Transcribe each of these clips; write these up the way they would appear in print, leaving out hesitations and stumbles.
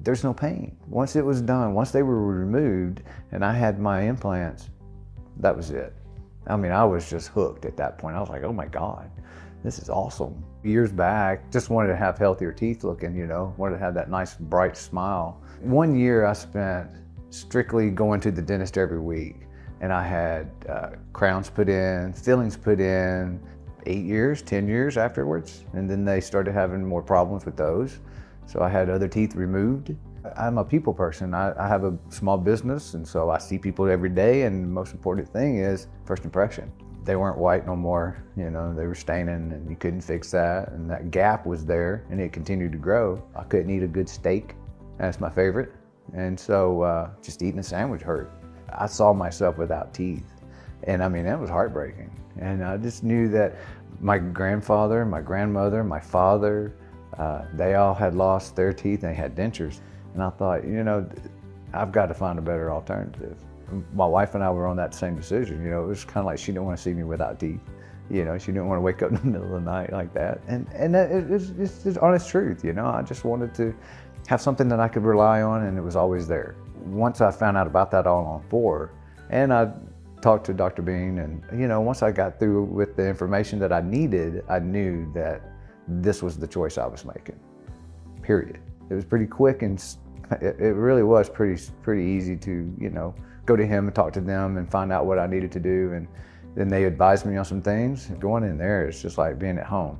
there's no pain. Once it was done, once they were removed and I had my implants, that was it. I mean, I was just hooked at that point. I was like, oh my God, this is awesome. Years back, just wanted to have healthier teeth looking, you know, wanted to have that nice bright smile. 1 year I spent strictly going to the dentist every week, and I had crowns put in, fillings put in, 8 years, 10 years afterwards. And then they started having more problems with those. So I had other teeth removed. I'm a people person. I have a small business, and so I see people every day, and the most important thing is first impression. They weren't white no more, you know, they were staining and you couldn't fix that, and that gap was there and it continued to grow. I couldn't eat a good steak, that's my favorite, and so just eating a sandwich hurt. I saw myself without teeth, and I mean, that was heartbreaking. And I just knew that my grandfather, my grandmother, my father, they all had lost their teeth and they had dentures. And I thought, you know, I've got to find a better alternative. My wife and I were on that same decision. You know, it was kind of like she didn't want to see me without teeth. You know, she didn't want to wake up in the middle of the night like that. And it's just honest truth, you know. I just wanted to have something that I could rely on, and it was always there. Once I found out about that all on 4, and I talked to Dr. Bean, and you know, once I got through with the information that I needed, I knew that this was the choice I was making, period. It was pretty quick, and it really was pretty easy to, you know, go to him and talk to them and find out what I needed to do. And then they advised me on some things. Going in there, it's just like being at home.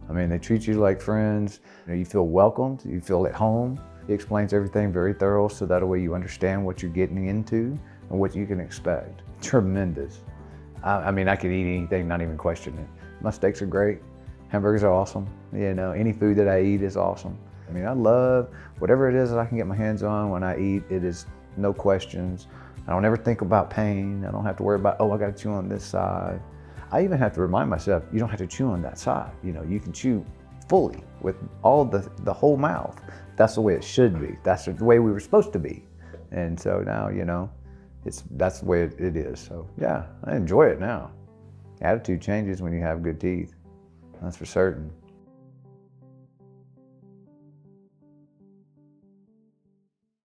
I mean, they treat you like friends. You know, you feel welcomed, you feel at home. He explains everything very thorough, so that way you understand what you're getting into and what you can expect. Tremendous. I mean, I could eat anything, not even question it. My steaks are great. Hamburgers are awesome. You know, any food that I eat is awesome. I mean, I love whatever it is that I can get my hands on when I eat. It is no questions. I don't ever think about pain. I don't have to worry about, oh, I got to chew on this side. I even have to remind myself, you don't have to chew on that side. You know, you can chew fully with all the whole mouth. That's the way it should be. That's the way we were supposed to be. And so now, you know, that's the way it is. So yeah, I enjoy it now. Attitude changes when you have good teeth. That's for certain.